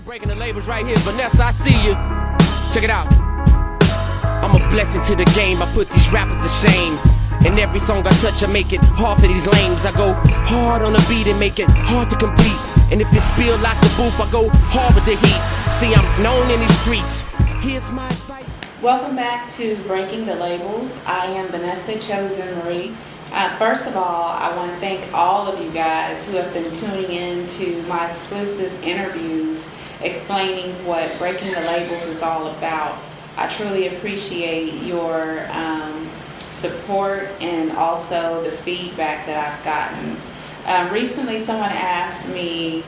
We breaking the labels right here. Vanessa, I see you. Check it out. I'm a blessing to the game. I put these rappers to shame. And every song I touch, I make it hard for these lames. I go hard on the beat and make it hard to complete. And if it spill like the booth, I go hard with the heat. See, I'm known in these streets. Here's my advice. Welcome back to Breaking the Labels. I am Vanessa Chozen Marie. First of all, I want to thank all of you guys who have been tuning in to my exclusive interviews explaining what Breaking the Labels is all about. I truly appreciate your support and also the feedback that I've gotten. Recently someone asked me,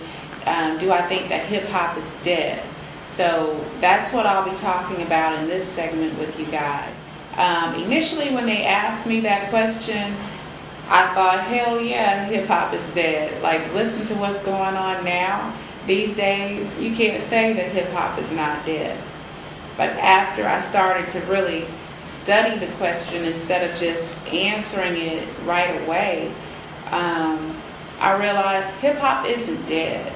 do I think that hip-hop is dead? So that's what I'll be talking about in this segment with you guys. Initially when they asked me that question, I thought, hell yeah, hip-hop is dead. Like, listen to what's going on now. These days, you can't say that hip-hop is not dead. But after I started to really study the question instead of just answering it right away, I realized hip-hop isn't dead.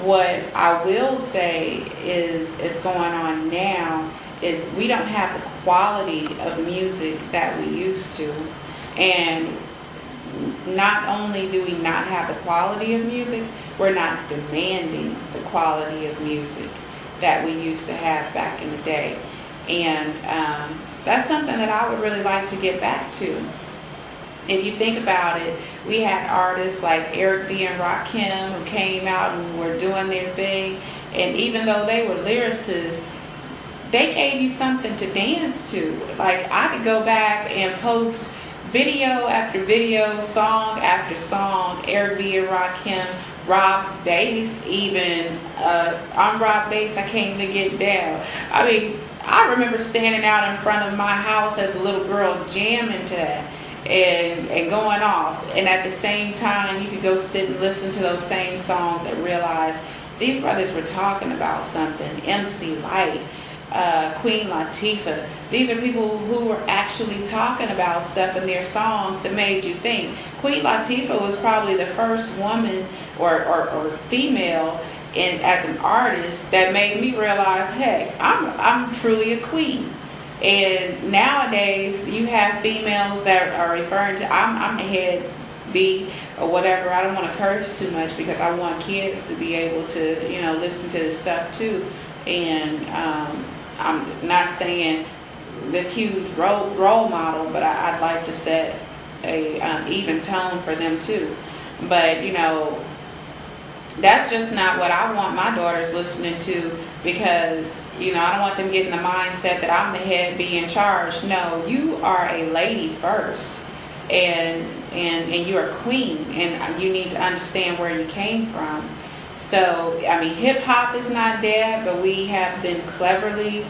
What I will say is going on now is we don't have the quality of music that we used to. And not only do we not have the quality of music, we're not demanding the quality of music that we used to have back in the day. And that's something that I would really like to get back to. If you think about it, we had artists like Eric B. and Rakim who came out and were doing their thing. And even though they were lyricists, they gave you something to dance to. Like, I could go back and post video after video, song after song, Eric B. and Rakim, Rob Bass even. I'm Rob Bass, I came to get down. I mean, I remember standing out in front of my house as a little girl jamming to that and going off. And at the same time, you could go sit and listen to those same songs and realize these brothers were talking about something. MC Lyte, Queen Latifah. These are people who were actually talking about stuff in their songs that made you think. Queen Latifah was probably the first woman or female as an artist that made me realize, heck, I'm truly a queen. And nowadays you have females that are referring to, I'm a head B or whatever. I don't want to curse too much because I want kids to be able to, listen to this stuff too. And I'm not saying this huge role model, but I'd like to set a even tone for them too. But that's just not what I want my daughters listening to, because I don't want them getting the mindset that I'm the head, be in charge. No, you are a lady first, and you're a queen, and you need to understand where you came from. So, I mean, hip-hop is not dead, but we have been cleverly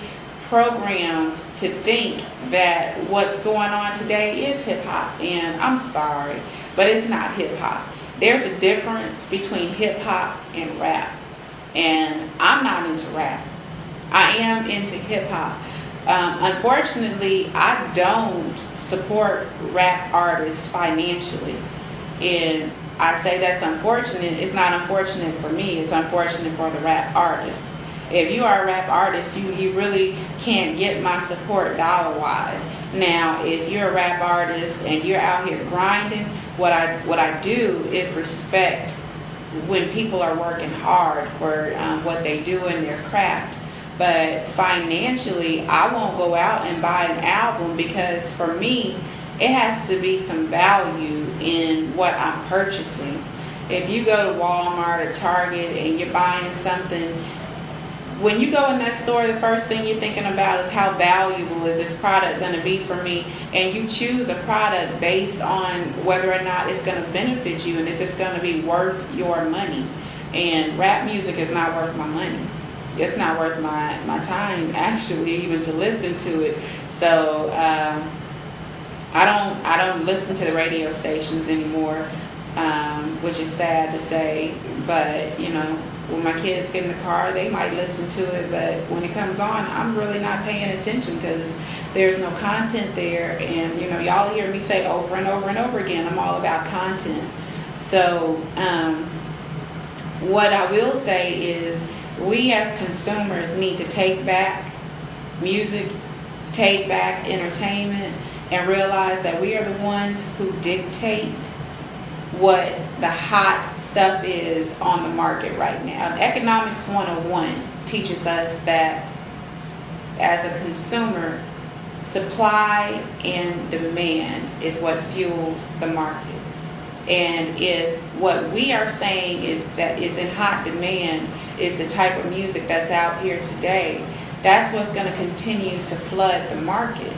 programmed to think that what's going on today is hip-hop. And I'm sorry, but it's not hip-hop. There's a difference between hip-hop and rap. And I'm not into rap. I am into hip-hop. Unfortunately, I don't support rap artists financially. And I say that's unfortunate. It's not unfortunate for me. It's unfortunate for the rap artist. If you are a rap artist, you really can't get my support dollar-wise. Now, if you're a rap artist and you're out here grinding, what I do is respect when people are working hard for what they do in their craft. But financially, I won't go out and buy an album, because for me, it has to be some value in what I'm purchasing. If you go to Walmart or Target and you're buying something, when you go in that store, the first thing you're thinking about is how valuable is this product going to be for me, and you choose a product based on whether or not it's going to benefit you and if it's going to be worth your money. And rap music is not worth my money. It's not worth my time, actually, even to listen to it. So I don't listen to the radio stations anymore, which is sad to say. But when my kids get in the car, they might listen to it, but when it comes on, I'm really not paying attention because there's no content there. And y'all hear me say over and over and over again, I'm all about content. So what I will say is we we as consumers need to take back music, take back entertainment, and realize that we are the ones who dictate what the hot stuff is on the market right now. Economics 101 teaches us that as a consumer, supply and demand is what fuels the market. And if what we are saying is that is in hot demand is the type of music that's out here today, that's what's going to continue to flood the market.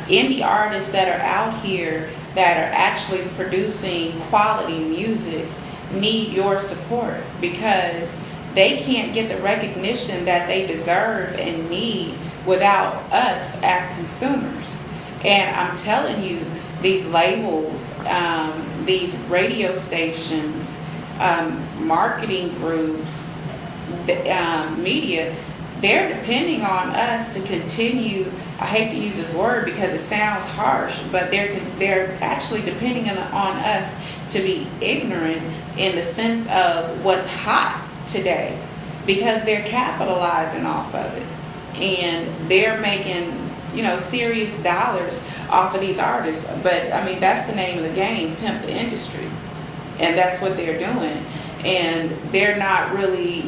Indie artists that are out here that are actually producing quality music need your support, because they can't get the recognition that they deserve and need without us as consumers. And I'm telling you, these labels, these radio stations, marketing groups, media, they're depending on us to continue. I hate to use this word because it sounds harsh, but they're actually depending on us to be ignorant in the sense of what's hot today, because they're capitalizing off of it, and they're making, you know, serious dollars off of these artists. But I mean, that's the name of the game, pimp the industry, and that's what they're doing. And they're not really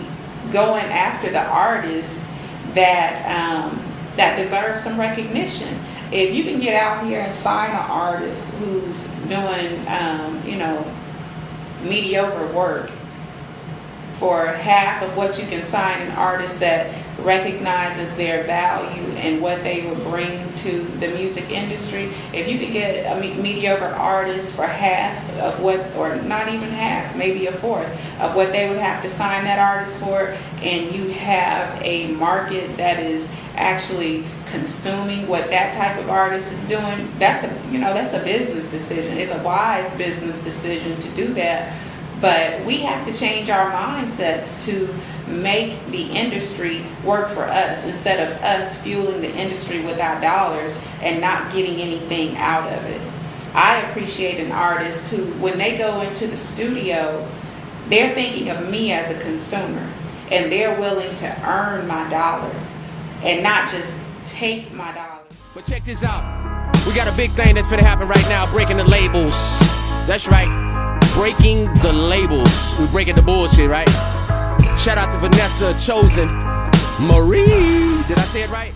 going after the artists that deserve some recognition. If you can get out here and sign an artist who's doing, you know, mediocre work for half of what you can sign an artist that recognizes their value and what they would bring to the music industry. If you could get a mediocre artist for half of what, or not even half, maybe a fourth of what they would have to sign that artist for, and you have a market that is actually consuming what that type of artist is doing, that's a business decision. It's a wise business decision to do that. But we have to change our mindsets to make the industry work for us, instead of us fueling the industry with our dollars and not getting anything out of it. I appreciate an artist who, when they go into the studio, they're thinking of me as a consumer, and they're willing to earn my dollar and not just take my dollar. But check this out. We got a big thing that's gonna happen right now, breaking the labels. That's right. Breaking the labels. We breaking the bullshit, right? Shout out to Vanessa Chozen. Marie. Did I say it right?